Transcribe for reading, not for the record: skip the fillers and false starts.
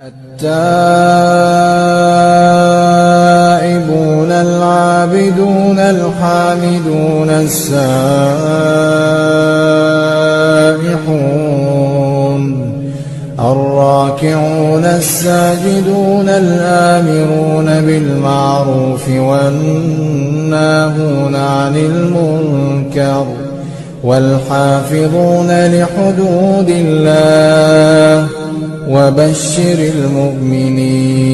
التائبون العابدون الحامدون السائحون الراكعون الساجدون الآمرون بالمعروف والناهون عن المنكر والحافظون لحدود الله وبشر المؤمنين.